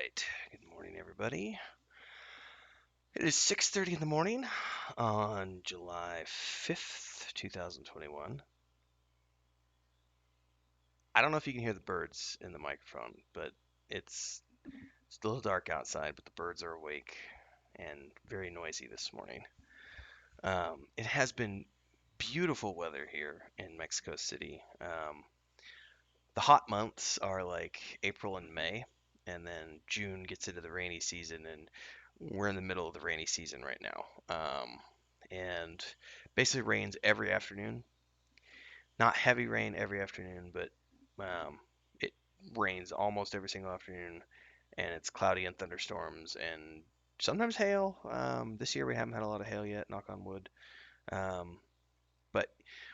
right. Good morning, everybody. It is 6:30 in the morning on July 5th, 2021. I don't know if you can hear the birds in the microphone, but it's it's a little dark outside, but the birds are awake and very noisy this morning. It has been beautiful weather here in Mexico City. The hot months are like April and May, and then June gets into the rainy season, and we're in the middle of the rainy season right now. And basically rains every afternoon. Not heavy rain every afternoon, but it rains almost every single afternoon, and it's cloudy and thunderstorms and sometimes hail. This year we haven't had a lot of hail yet, knock on wood. Um, but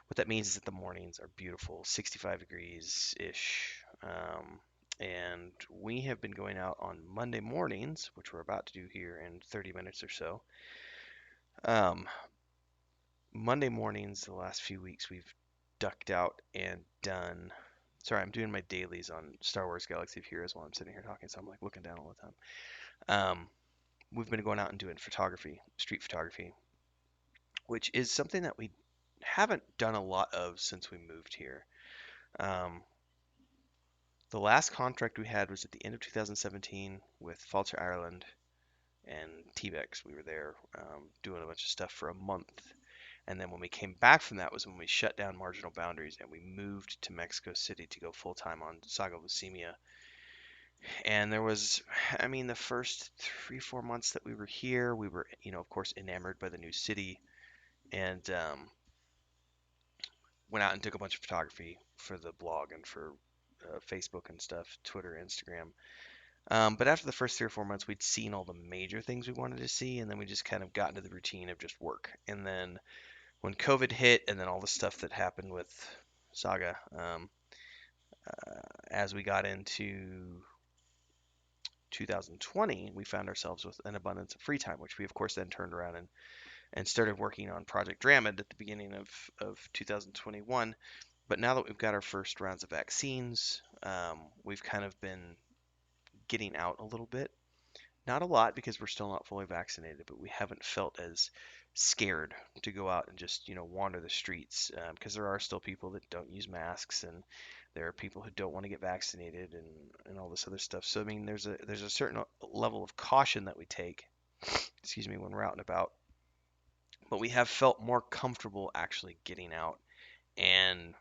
what that means is that the mornings are beautiful, 65 degrees ish. And we have been going out on Monday mornings, which we're about to do here in 30 minutes or so. Um, Monday mornings, the last few weeks, we've ducked out and done. Sorry, I'm doing my dailies on Star Wars Galaxy of Heroes while I'm sitting here talking, so I'm like looking down all the time. We've been going out and doing photography, street photography, which is something that we haven't done a lot of since we moved here. Um, the last contract we had was at the end of 2017 with Falter Ireland and T-Bex. We were there doing a bunch of stuff for a month. And then when we came back from that was when we shut down Marginal Boundaries and we moved to Mexico City to go full time on Saga Leucemia. And there was, I mean, the first 3, 4 months that we were here, we were, of course, enamored by the new city and went out and took a bunch of photography for the blog and for Facebook and stuff, Twitter, Instagram. But after the first 3 or 4 months, we'd seen all the major things we wanted to see, and then we just kind of got into the routine of just work. And then when COVID hit, and then all the stuff that happened with Saga, as we got into 2020, we found ourselves with an abundance of free time, which we of course then turned around and started working on Project Dramond at the beginning of 2021. But now that we've got our first rounds of vaccines, we've kind of been getting out a little bit. Not a lot because we're still not fully vaccinated, but we haven't felt as scared to go out and just, wander the streets because there are still people that don't use masks and there are people who don't want to get vaccinated and all this other stuff. So I mean, there's a certain level of caution that we take, excuse me, when we're out and about. But we have felt more comfortable actually getting out and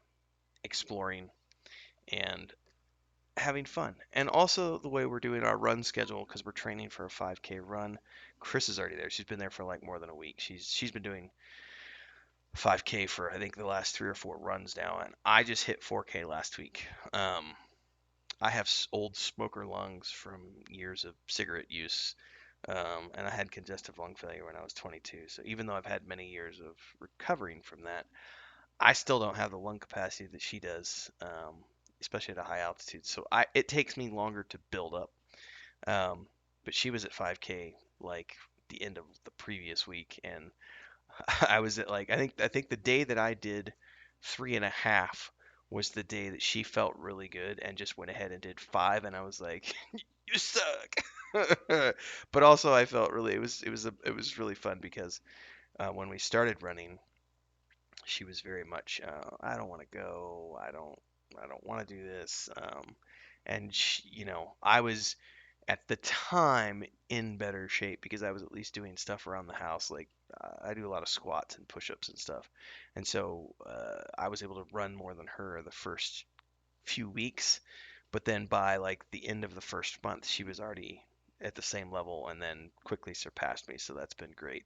exploring and having fun. And also the way we're doing our run schedule because we're training for a 5K run. Chris is already there. She's been there for like more than a week. She's been doing 5K for I think the last 3 or 4 runs now, and I just hit 4K last week. I have old smoker lungs from years of cigarette use, and I had congestive lung failure when I was 22. So even though I've had many years of recovering from that, I still don't have the lung capacity that she does, especially at a high altitude. So it takes me longer to build up. Um, but she was at 5K like the end of the previous week, and I was at like I think the day that I did 3.5 was the day that she felt really good and just went ahead and did 5, and I was like, "You suck." But also I felt really it was really fun because when we started running, she was very much I don't want to go. I don't want to do this. And I was at the time in better shape because I was at least doing stuff around the house. Like I do a lot of squats and push-ups and stuff, and so I was able to run more than her the first few weeks. But then by like the end of the first month, she was already at the same level and then quickly surpassed me. So that's been great.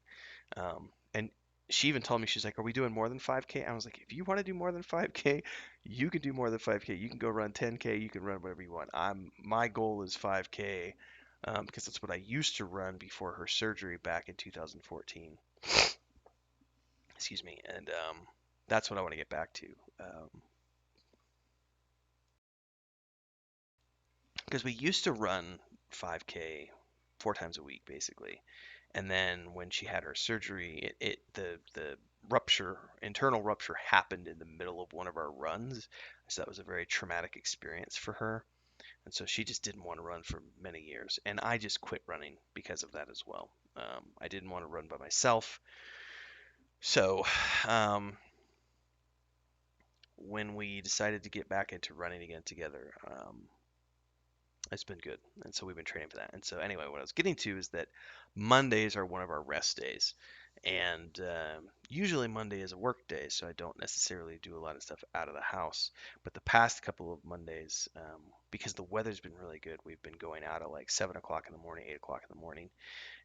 And she even told me, she's like, "Are we doing more than 5K?" I was like, "If you want to do more than 5K, you can do more than 5K. You can go run 10K. You can run whatever you want. My goal is 5K because that's what I used to run before her surgery back in 2014. Excuse me, and that's what I want to get back to. Because we used to run 5K 4 times a week, basically. And then when she had her surgery, the rupture, internal rupture, happened in the middle of one of our runs. So that was a very traumatic experience for her. and so she just didn't want to run for many years, and I just quit running because of that as well. I didn't want to run by myself, so um, when we decided to get back into running again together, it's been good, and so we've been training for that. And so anyway, what I was getting to is that Mondays are one of our rest days, and usually Monday is a work day, so I don't necessarily do a lot of stuff out of the house. But the past couple of Mondays, because the weather's been really good, we've been going out at like 7 o'clock in the morning, 8 o'clock in the morning,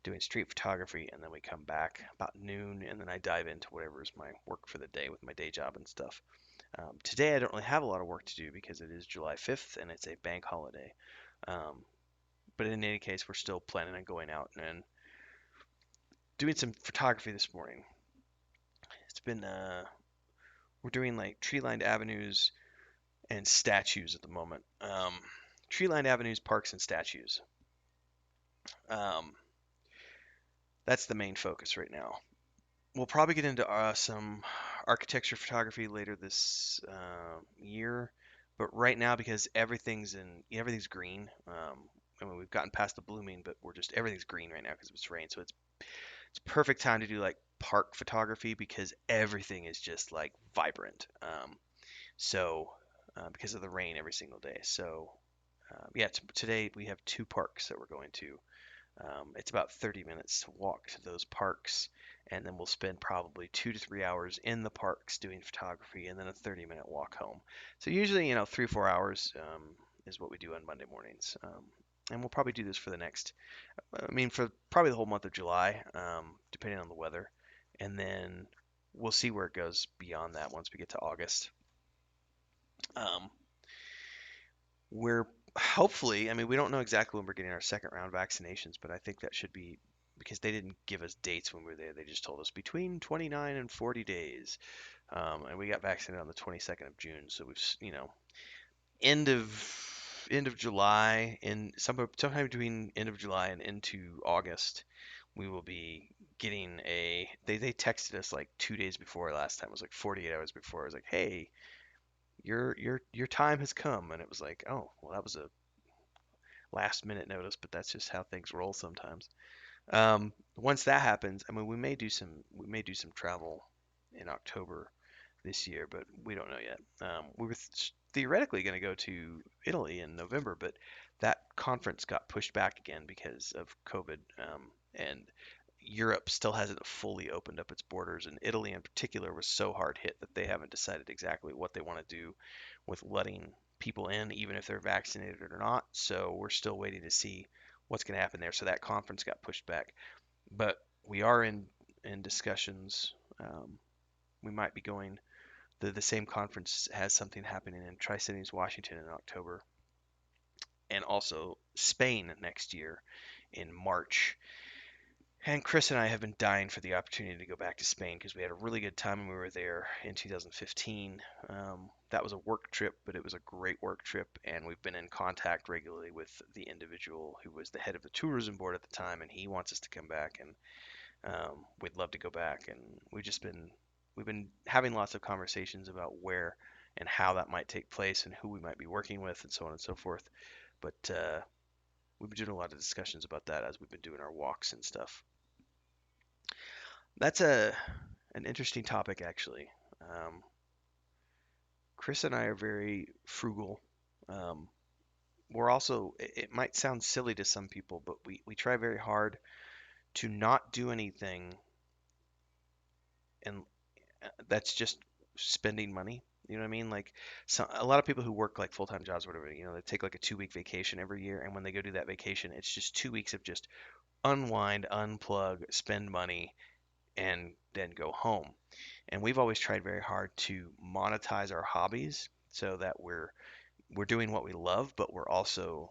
doing street photography, and then we come back about noon, and then I dive into whatever is my work for the day with my day job and stuff. Today I don't really have a lot of work to do because it is July 5th and it's a bank holiday. Um, but in any case, we're still planning on going out and doing some photography this morning. It's been we're doing like tree-lined avenues and statues at the moment. Tree-lined avenues, parks, and statues. Um, that's the main focus right now. We'll probably get into some architecture photography later this year, but right now because everything's green. I mean, we've gotten past the blooming, but everything's green right now because it's rain. So it's perfect time to do like park photography because everything is just like vibrant. So because of the rain every single day. So yeah, today we have two parks that we're going to. It's about 30 minutes to walk to those parks, and then we'll spend probably 2 to 3 hours in the parks doing photography, and then a 30-minute walk home. So usually, 3 or 4 hours is what we do on Monday mornings. And we'll probably do this for the next, I mean, for probably the whole month of July, depending on the weather. And then we'll see where it goes beyond that once we get to August. Um, we're hopefully, I mean, we don't know exactly when we're getting our second round vaccinations, but I think that should be because they didn't give us dates when we were there. They just told us between 29 and 40 days. And we got vaccinated on the 22nd of June. So end of July, in sometime between end of July and into August, we will be getting they texted us like 2 days before last time. It was like 48 hours before. It was like, hey, your time has come, and it was like, oh, well, that was a last minute notice, but that's just how things roll sometimes. Once that happens, I mean, we may do some travel in October this year, but we don't know yet. We were theoretically going to go to Italy in November, but that conference got pushed back again because of COVID, and Europe still hasn't fully opened up its borders, and Italy in particular was so hard hit that they haven't decided exactly what they want to do with letting people in, even if they're vaccinated or not. So we're still waiting to see what's going to happen there. So that conference got pushed back, but we are in discussions. We might be going. The same conference has something happening in Tri-Cities, Washington in October, and also Spain next year in March. And Chris and I have been dying for the opportunity to go back to Spain because we had a really good time when we were there in 2015. That was a work trip, but it was a great work trip, and we've been in contact regularly with the individual who was the head of the tourism board at the time, and he wants us to come back, and we'd love to go back. And we've been having lots of conversations about where and how that might take place and who we might be working with and so on and so forth. But we've been doing a lot of discussions about that as we've been doing our walks and stuff. That's an interesting topic, actually. Um, Chris and I are very frugal. Um, we're also, it might sound silly to some people, but we try very hard to not do anything and that's just spending money. You know what I mean? Like a lot of people who work like full-time jobs or whatever, they take like a 2 week vacation every year, and when they go do that vacation, it's just 2 weeks of just unwind, unplug, spend money, and then go home. And we've always tried very hard to monetize our hobbies so that we're doing what we love, but we're also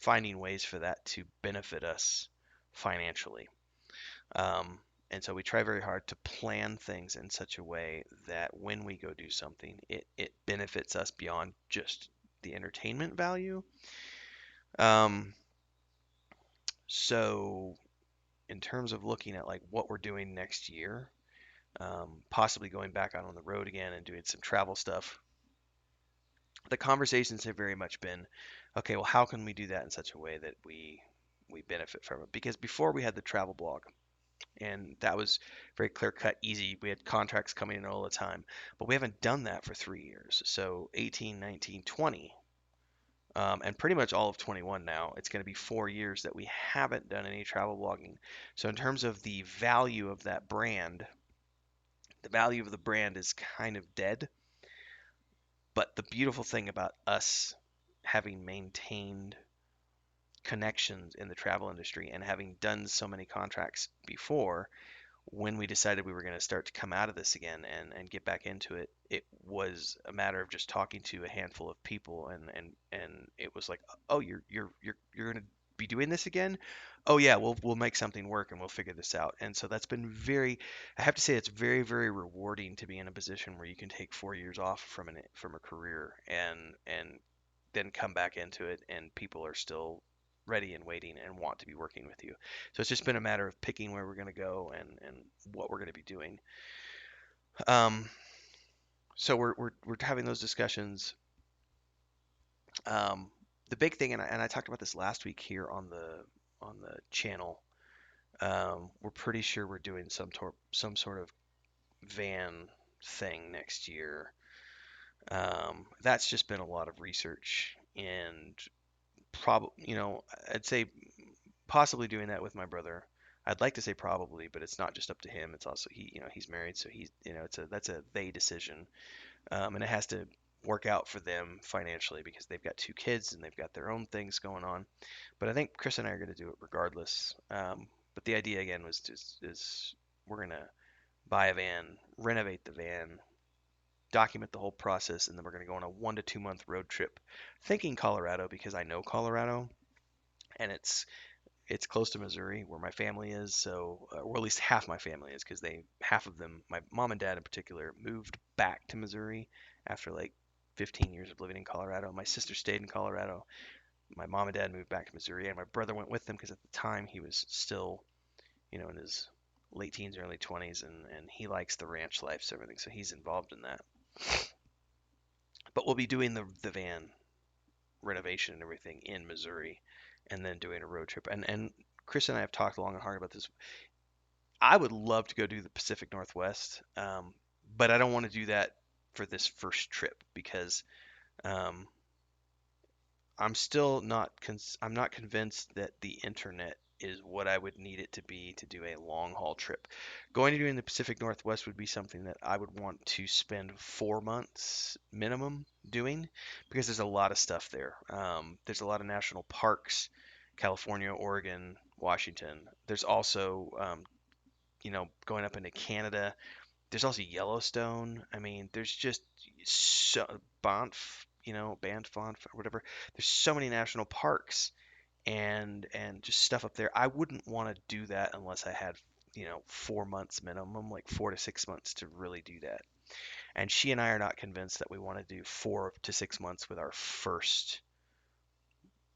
finding ways for that to benefit us financially. Um, and so we try very hard to plan things in such a way that when we go do something, it benefits us beyond just the entertainment value. Um, so in terms of looking at like what we're doing next year, possibly going back out on the road again and doing some travel stuff, the conversations have very much been okay, well, how can we do that in such a way that we benefit from it? Because before we had the travel blog, and that was very clear cut, easy. We had contracts coming in all the time, but we haven't done that for 3 years. So 18, 19, 20, and pretty much all of 21 now. It's going to be 4 years that we haven't done any travel blogging. So in terms of the value of that brand, the value of the brand is kind of dead. But the beautiful thing about us having maintained connections in the travel industry and having done so many contracts before, when we decided we were going to start to come out of this again and get back into it, it was a matter of just talking to a handful of people, and it was like, oh, you're going to be doing this again? Oh yeah, we'll make something work and we'll figure this out. And so that's been very, I have to say, it's very, very rewarding to be in a position where you can take 4 years off from a career and then come back into it, and people are still ready and waiting and want to be working with you. So it's just been a matter of picking where we're going to go and what we're going to be doing. Um, so we're having those discussions. Um, the big thing, and I talked about this last week here on the channel. We're pretty sure we're doing some sort of van thing next year. That's just been a lot of research and probably, I'd say possibly doing that with my brother. I'd like to say probably, but it's not just up to him. It's also he's married, so that's a they decision, and it has to work out for them financially because they've got two kids and they've got their own things going on. But I think Chris and I are going to do it regardless. But the idea again was just is we're gonna buy a van, renovate the van, document the whole process, and then we're gonna go on a 1 to 2 month road trip, thinking Colorado because I know Colorado and it's close to Missouri, where my family is. So, or at least half my family is, because half of them, my mom and dad in particular, moved back to Missouri after like 15 years of living in Colorado. My sister stayed in Colorado. My mom and dad moved back to Missouri, and my brother went with them because at the time he was still, in his late teens, early 20s, and he likes the ranch life, so everything. So he's involved in that. But we'll be doing the van renovation and everything in Missouri, and then doing a road trip. And Chris and I have talked long and hard about this. I would love to go do the Pacific Northwest, but I don't want to do that for this first trip because um, I'm not convinced that the internet is what I would need it to be to do a long haul trip. Going to doing the Pacific Northwest would be something that I would want to spend 4 months minimum doing because there's a lot of stuff there. There's a lot of national parks, California, Oregon, Washington. There's also going up into Canada. There's also Yellowstone. I mean, there's just so Banff, Banff, or whatever. There's so many national parks and just stuff up there. I wouldn't want to do that unless I had 4 months minimum, like 4 to 6 months to really do that. And she and I are not convinced that we want to do 4 to 6 months with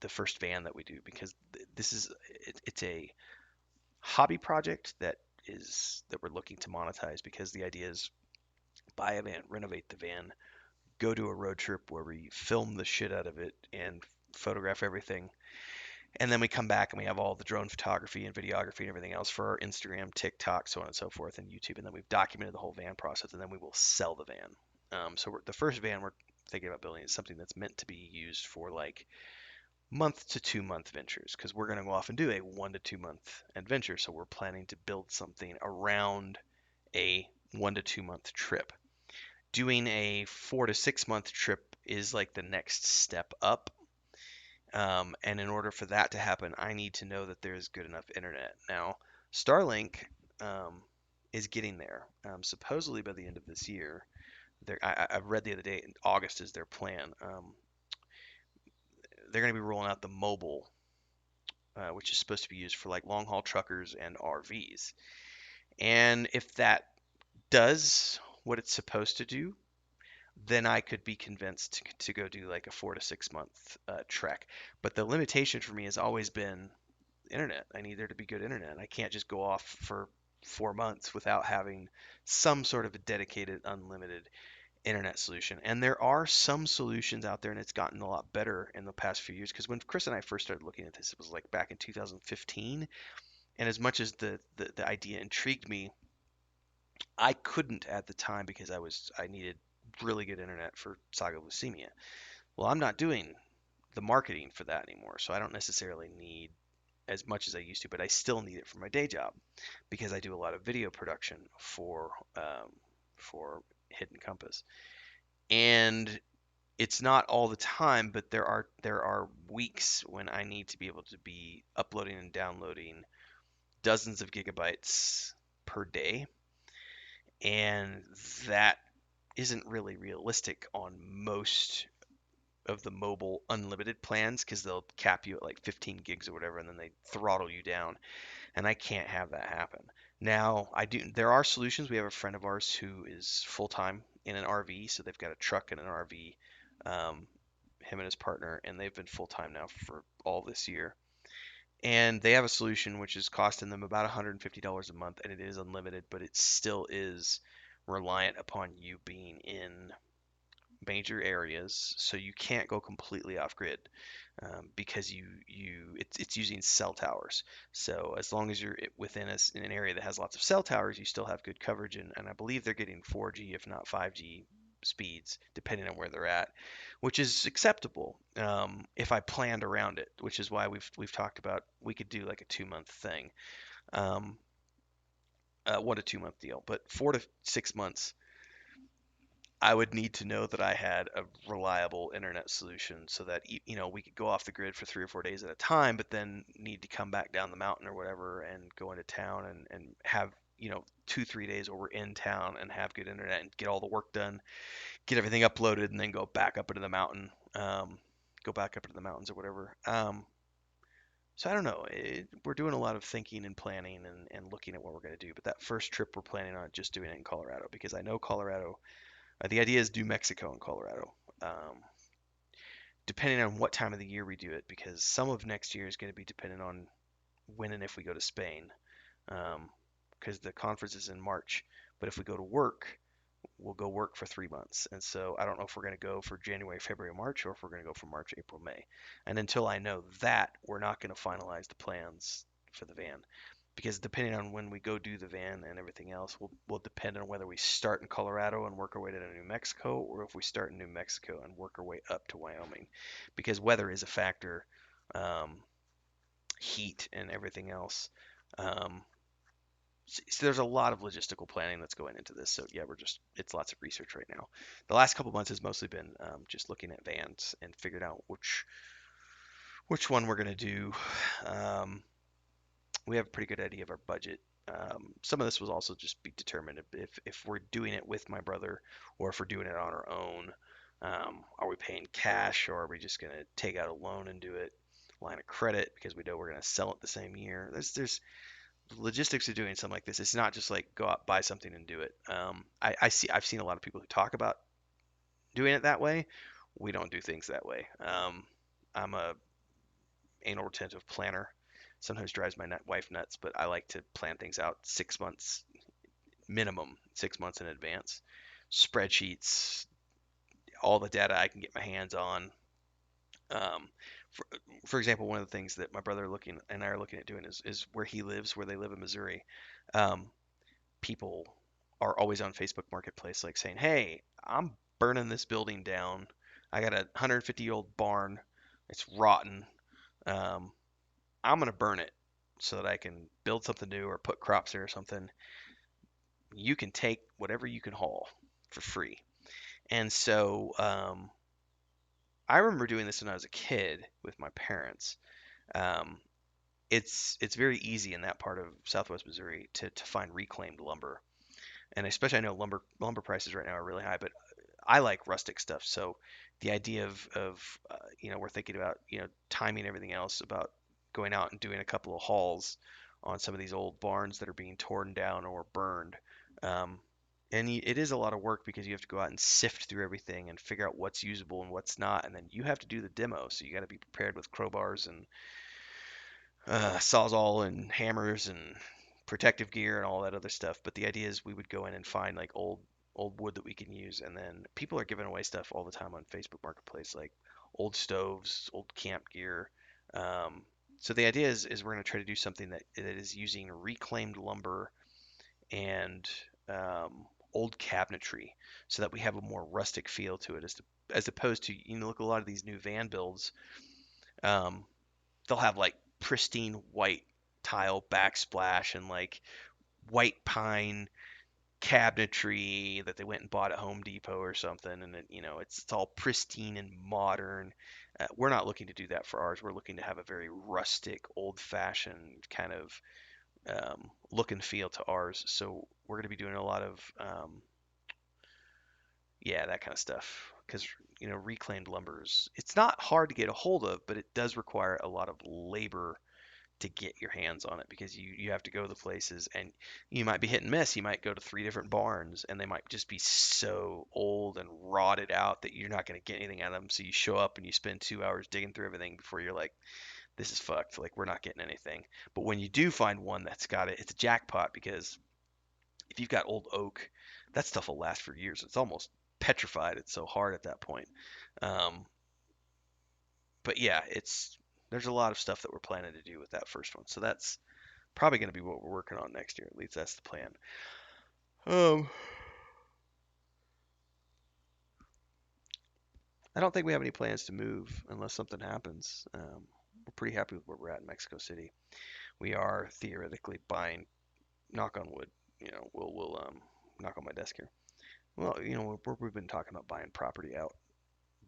the first van that we do because this is it's a hobby project that we're looking to monetize because the idea is buy a van, renovate the van, go to a road trip where we film the shit out of it and photograph everything. And then we come back and we have all the drone photography and videography and everything else for our Instagram, TikTok, so on and so forth, and YouTube. And then we've documented the whole van process, and then we will sell the van. So the first van we're thinking about building is something that's meant to be used for like month-to-2 month ventures because we're going to go off and do a 1 to 2 month adventure. So we're planning to build something around a 1 to 2 month trip. Doing a 4 to 6 month trip is like the next step up. And in order for that to happen, I need to know that there's good enough internet. Now, Starlink um, is getting there. Supposedly by the end of this year, I've read the other day, August is their plan. They're going to be rolling out the mobile, which is supposed to be used for like long haul truckers and RVs. And if that does what it's supposed to do, then I could be convinced to go do like a 4 to 6 month trek. But the limitation for me has always been internet. I need there to be good internet. I can't just go off for 4 months without having some sort of a dedicated, unlimited internet solution. And there are some solutions out there, and it's gotten a lot better in the past few years. Because when Chris and I first started looking at this, it was like back in 2015. And as much as the idea intrigued me, I couldn't at the time because I needed really good internet for Saga Leucemia. Well, I'm not doing the marketing for that anymore, so I don't necessarily need as much as I used to, but I still need it for my day job because I do a lot of video production for Hidden Compass. And it's not all the time, but there are weeks when I need to be able to be uploading and downloading dozens of gigabytes per day, and that isn't really realistic on most of the mobile unlimited plans because they'll cap you at like 15 gigs or whatever, and then they throttle you down, and I can't have that happen. Now, I do. There are solutions. We have a friend of ours who is full time in an RV, so they've got a truck and an RV. Um, him and his partner, and they've been full time now for all this year. And they have a solution which is costing them about $150 a month, and it is unlimited, but it still is reliant upon you being in major areas, so you can't go completely off grid because it's using cell towers. So as long as you're within in an area that has lots of cell towers, you still have good coverage, and I believe they're getting 4G, if not 5G speeds, depending on where they're at, which is acceptable if I planned around it. Which is why we've talked about we could do like a 2 month thing, um, 1 to 2 month deal, but 4 to 6 months I would need to know that I had a reliable internet solution so that we could go off the grid for 3 or 4 days at a time, but then need to come back down the mountain or whatever and go into town and have 2 3 days where we're in town and have good internet and get all the work done, get everything uploaded, and then go back up into the mountain, go back up into the mountains or whatever. So I don't know. We're doing a lot of thinking and planning and looking at what we're going to do. But that first trip, we're planning on just doing it in Colorado because I know Colorado. The idea is do Mexico and Colorado, depending on what time of the year we do it, because some of next year is going to be dependent on when and if we go to Spain, because the conference is in March. But if we go to work, we'll go work for 3 months. And so I don't know if we're going to go for January, February, March, or if we're going to go for March, April, May. And until I know that, we're not going to finalize the plans for the van because depending on when we go do the van and everything else will depend on whether we start in Colorado and work our way to New Mexico or if we start in New Mexico and work our way up to Wyoming because weather is a factor, um, heat and everything else. Um, so there's a lot of logistical planning that's going into this. So yeah, it's lots of research right now. The last couple months has mostly been just looking at vans and figuring out which one we're going to do. Um, we have a pretty good idea of our budget. Some of this will also just be determined if we're doing it with my brother or if we're doing it on our own. Are we paying cash or are we just going to take out a loan and do it line of credit because we know we're going to sell it the same year? There's logistics of doing something like this. It's not just like go out buy something and do it. I've seen a lot of people who talk about doing it that way. We don't do things that way. I'm a anal retentive planner. Sometimes drives my wife nuts, but I like to plan things out 6 months minimum, 6 months in advance. Spreadsheets, all the data I can get my hands on. Um, for, for example, one of the things that my brother looking and I are looking at doing is where he lives, where they live in Missouri. Um, People are always on Facebook Marketplace, like saying, "Hey, I'm burning this building down. I got a 150-year-old barn. It's rotten. Um, I'm gonna burn it so that I can build something new or put crops there or something. You can take whatever you can haul for free." And so I remember doing this when I was a kid with my parents. Um, it's very easy in that part of Southwest Missouri to find reclaimed lumber, and especially I know lumber prices right now are really high, but I like rustic stuff. So the idea of we're thinking about timing everything else about going out and doing a couple of hauls on some of these old barns that are being torn down or burned. Um, and it is a lot of work because you have to go out and sift through everything and figure out what's usable and what's not, and then you have to do the demo. So you got to be prepared with crowbars and sawzall and hammers and protective gear and all that other stuff. But the idea is we would go in and find like old old wood that we can use, and then people are giving away stuff all the time on Facebook Marketplace, like old stoves, old camp gear. Um, so the idea is we're going to try to do something that is using reclaimed lumber and old cabinetry, so that we have a more rustic feel to it, as opposed to, look at a lot of these new van builds. Um, they'll have like pristine white tile backsplash and like white pine cabinetry that they went and bought at Home Depot or something, and it's all pristine and modern. We're not looking to do that for ours. We're looking to have a very rustic, old-fashioned kind of look and feel to ours. So we're going to be doing a lot of yeah, that kind of stuff. Because reclaimed lumbers, it's not hard to get a hold of, but it does require a lot of labor to get your hands on it, because you have to go to the places, and you might be hit and miss. You might go to three different barns and they might just be so old and rotted out that you're not going to get anything out of them. So you show up and you spend 2 hours digging through everything before you're like, this is fucked. Like, we're not getting anything. But when you do find one that's got it, it's a jackpot, because if you've got old oak, that stuff will last for years. It's almost petrified. It's so hard at that point. Um, but yeah, there's a lot of stuff that we're planning to do with that first one. So that's probably going to be what we're working on next year. At least that's the plan. Um, I don't think we have any plans to move unless something happens. We're pretty happy with where we're at in Mexico City. We are theoretically buying. Knock on wood. We'll knock on my desk here. Well, we've been talking about buying property out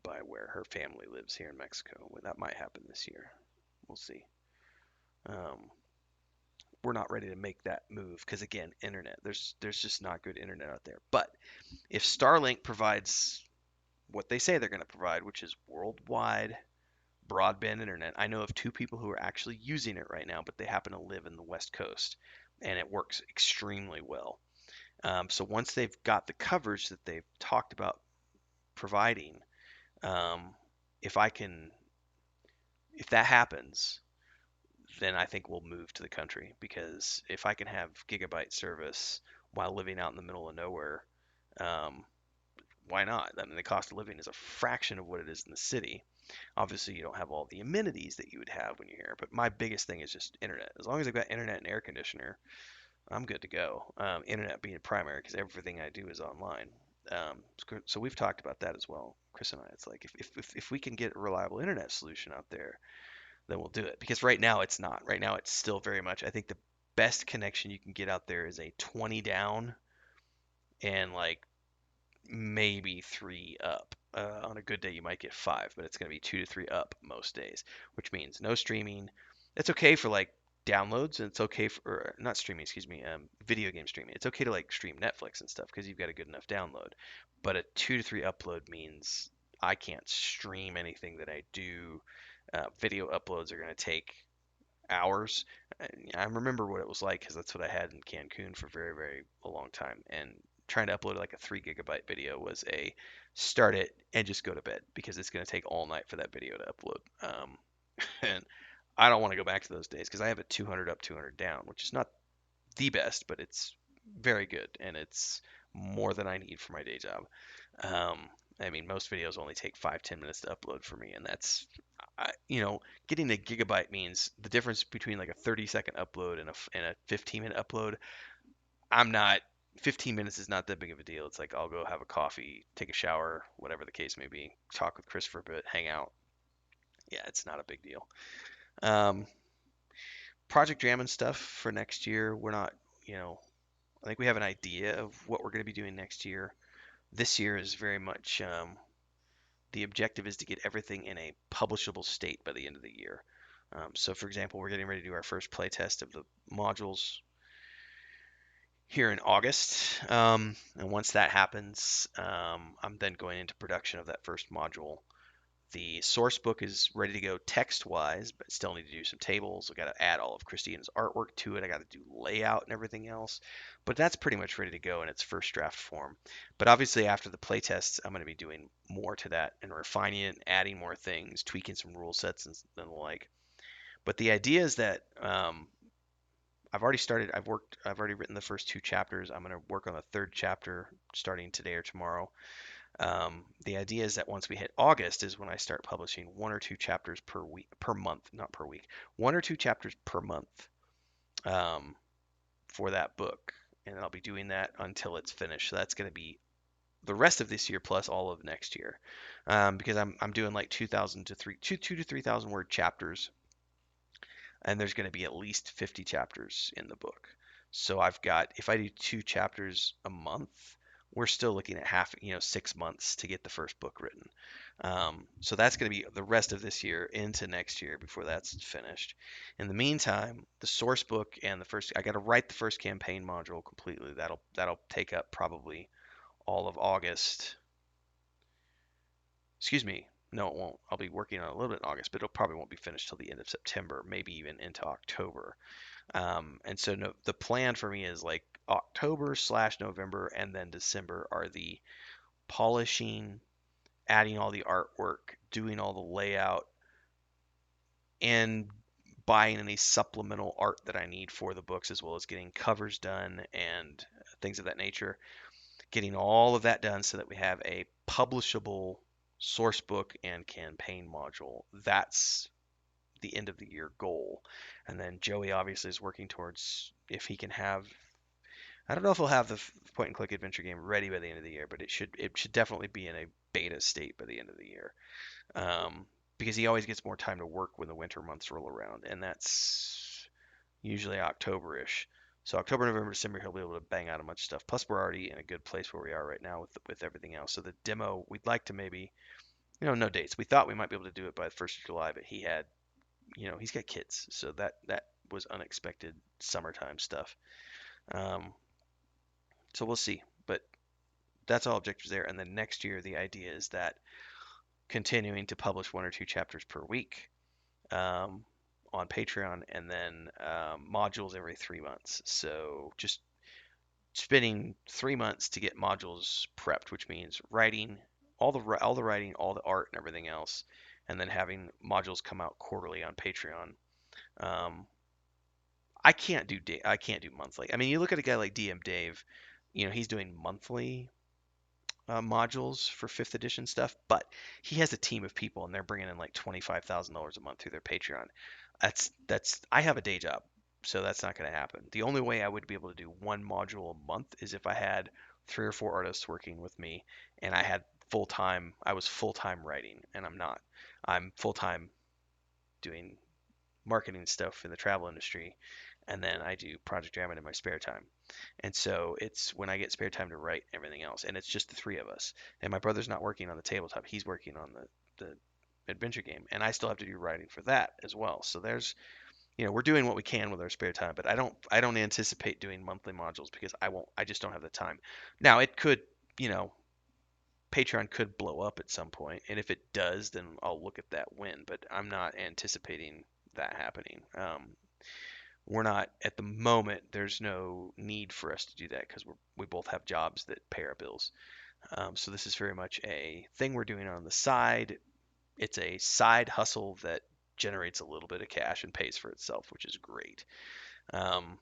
by where her family lives here in Mexico. Well, that might happen this year. We'll see. Um, we're not ready to make that move because, again, internet. There's just not good internet out there. But if Starlink provides what they say they're going to provide, which is worldwide broadband internet. I know of two people who are actually using it right now, but they happen to live in the West Coast, and it works extremely well. So once they've got the coverage that they've talked about providing, um, if I can, if that happens, then I think we'll move to the country, because if I can have gigabyte service while living out in the middle of nowhere, um, why not? I mean, the cost of living is a fraction of what it is in the city. Obviously, you don't have all the amenities that you would have when you're here, but my biggest thing is just internet. As long as I've got internet and air conditioner, I'm good to go. Internet being primary, because everything I do is online. So we've talked about that as well, Chris and I. It's like, if we can get a reliable internet solution out there, then we'll do it. Because right now it's not. Right now it's still very much. I think the best connection you can get out there is a 20 down and like maybe three up. On a good day, you might get five, but it's going to be 2 to 3 up most days, which means no streaming. It's okay for like downloads, and it's okay for, or not streaming, excuse me, video game streaming. It's okay to like stream Netflix and stuff because you've got a good enough download. But a 2 to 3 upload means I can't stream anything that I do. Video uploads are going to take hours. I remember what it was like because that's what I had in Cancun for very, very a long time. And trying to upload like a 3 gigabyte video was a start it and just go to bed, because it's going to take all night for that video to upload. And I don't want to go back to those days, because I have a 200 up, 200 down, which is not the best, but it's very good, and it's more than I need for my day job. Um, I mean, most videos only take 5, 10 minutes to upload for me, and that's, getting a gigabyte means the difference between like a 30-second upload and a 15-minute upload. I'm not, 15 minutes is not that big of a deal. It's like I'll go have a coffee, take a shower, whatever the case may be, talk with Chris for a bit, hang out. Yeah, it's not a big deal. Um, Project Dramond stuff for next year, we're not, you know, I think we have an idea of what we're going to be doing next year. This year is very much the objective is to get everything in a publishable state by the end of the year. So, for example, we're getting ready to do our first playtest of the modules here in August. And once that happens, I'm then going into production of that first module. The source book is ready to go text-wise, but still need to do some tables. I got to add all of Christina's artwork to it. I got to do layout and everything else. But that's pretty much ready to go in its first draft form. But obviously, after the playtests, I'm going to be doing more to that and refining it, and adding more things, tweaking some rule sets and the like. But the idea is that I've already started. I've already written the first two chapters. I'm going to work on the third chapter starting today or tomorrow. The idea is that once we hit August is when I start publishing one or two chapters per week, per month, not per week, one or two chapters per month um, for that book, and I'll be doing that until it's finished. So that's going to be the rest of this year plus all of next year, because I'm doing like 2,000 to 3,000 word chapters, and there's going to be at least 50 chapters in the book. So I've got, if I do two chapters a month, we're still looking at 6 months to get the first book written. So that's going to be the rest of this year into next year before that's finished. In the meantime, the source book and I got to write the first campaign module completely. That'll take up probably all of August. Excuse me. No, it won't. I'll be working on it a little bit in August, but it probably won't be finished till the end of September, maybe even into October. And so no, the plan for me is like October/November and then December are the polishing, adding all the artwork, doing all the layout, and buying any supplemental art that I need for the books, as well as getting covers done and things of that nature. Getting all of that done so that we have a publishable source book and campaign module. That's the end of the year goal. And then Joey obviously is working towards if he can have. I don't know if he'll have the point and click adventure game ready by the end of the year, but it should definitely be in a beta state by the end of the year. Because he always gets more time to work when the winter months roll around, and that's usually October-ish. So October, November, December, he'll be able to bang out a bunch of stuff. Plus, we're already in a good place where we are right now with everything else. So the demo, we'd like to maybe, no dates. We thought we might be able to do it by the 1st of July, but he's got kids, so that was unexpected summertime stuff. Um, so we'll see, but that's all objectives there. And then next year, the idea is that continuing to publish one or two chapters per week um, on Patreon, and then modules every 3 months. So just spending 3 months to get modules prepped, which means writing all the writing, all the art, and everything else, and then having modules come out quarterly on Patreon. Um, I can't do monthly. I mean, you look at a guy like DM Dave, he's doing monthly modules for fifth edition stuff, but he has a team of people and they're bringing in like $25,000 a month through their Patreon. That's I have a day job, so that's not going to happen. The only way I would be able to do one module a month is if I had three or four artists working with me and I was full time writing, and I'm not. I'm full time doing marketing stuff in the travel industry, and then I do Project Dramond in my spare time. And so it's when I get spare time to write everything else, and it's just the three of us. And my brother's not working on the tabletop; he's working on the adventure game, and I still have to do writing for that as well. So we're doing what we can with our spare time, but I don't anticipate doing monthly modules because I just don't have the time. Now it could, you know, Patreon could blow up at some point, and if it does, then I'll look at that win. But I'm not anticipating that happening. We're not at the moment. There's no need for us to do that because we both have jobs that pay our bills. So this is very much a thing we're doing on the side. It's a side hustle that generates a little bit of cash and pays for itself, which is great. Um,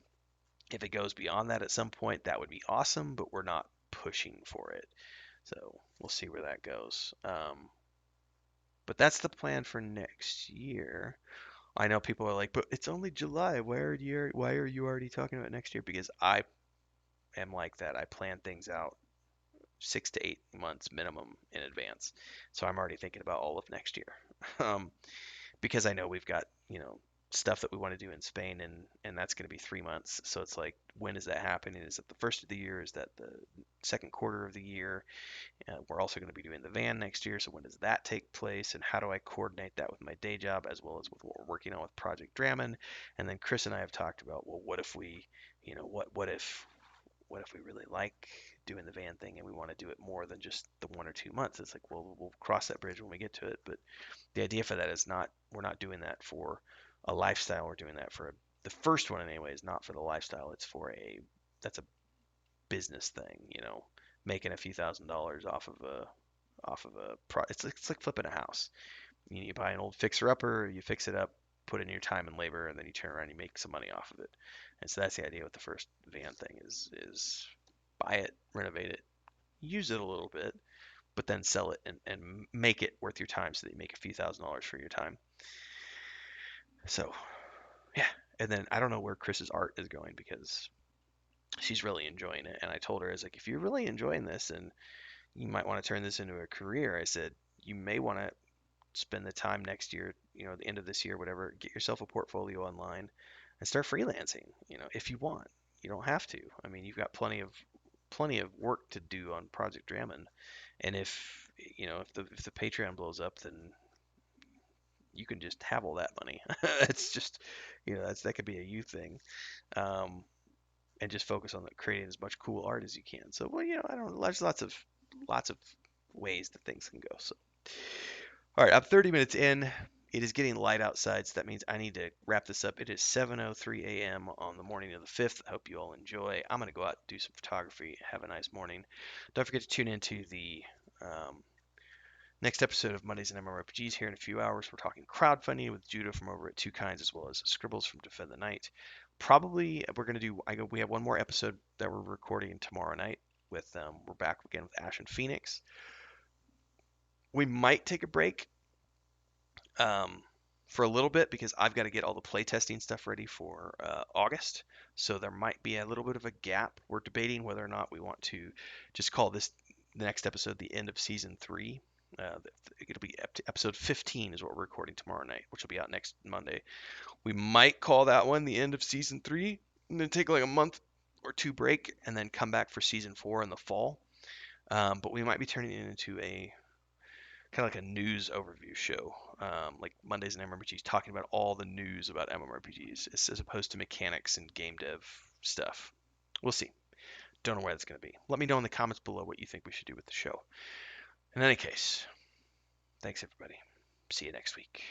if it goes beyond that at some point, that would be awesome, but we're not pushing for it. So we'll see where that goes. But that's the plan for next year. I know people are like, but it's only July. Why are you already talking about next year? Because I am like that. I plan things out 6 to 8 months minimum in advance. So I'm already thinking about all of next year. Um, because I know we've got, stuff that we want to do in Spain, and that's going to be 3 months. So it's like, when is that happening? Is it the first of the year? Is that the second quarter of the year? We're also going to be doing the van next year, so when does that take place? And how do I coordinate that with my day job as well as with what we're working on with Project Dramond? And then Chris and I have talked about, well, what if we, what if we really like doing the van thing and we want to do it more than just the 1 or 2 months? It's like, well, we'll cross that bridge when we get to it. But the idea for that is we're not doing that for a lifestyle. We're doing that for the first one anyway is not for the lifestyle. It's for that's a business thing, making a few $1,000s off of a it's like flipping a house. You buy an old fixer upper, you fix it up, put in your time and labor, and then you turn around and you make some money off of it. And so that's the idea with the first van thing is buy it, renovate it, use it a little bit, but then sell it and make it worth your time so that you make a few $1,000s for your time. So yeah. And then I don't know where Chris's art is going because she's really enjoying it. And I told her, I was like, if you're really enjoying this and you might want to turn this into a career, I said, you may want to spend the time next year, the end of this year, whatever, get yourself a portfolio online and start freelancing, if you want. You don't have to. I mean, you've got plenty of work to do on Project Dramond. And if the Patreon blows up, then you can just have all that money. It's just, that could be a you thing. Um, and just focus on creating as much cool art as you can. So, well, I don't know. There's lots of ways that things can go. So, all right, I'm 30 minutes in. It is getting light outside, so that means I need to wrap this up. It is 7:03 a.m. on the morning of the 5th. I hope you all enjoy. I'm going to go out and do some photography. Have a nice morning. Don't forget to tune into the next episode of Mondays and MMORPGs here in a few hours. We're talking crowdfunding with Judah from over at Two Kinds, as well as Scribbles from Defend the Night. Probably we're going to do. We have one more episode that we're recording tomorrow night. We're back again with Ash and Phoenix. We might take a break for a little bit because I've got to get all the playtesting stuff ready for August. So there might be a little bit of a gap. We're debating whether or not we want to just call the next episode the end of season 3. It'll be episode 15 is what we're recording tomorrow night, which will be out next Monday. We might call that one the end of season 3 and then take like a month or two break and then come back for season 4 in the fall. But we might be turning it into a kind of like a news overview show, like Mondays and MMORPGs, talking about all the news about MMORPGs as opposed to mechanics and game dev stuff. We'll see. Don't know where that's going to be. Let me know in the comments below what you think we should do with the show. In any case, thanks everybody. See you next week.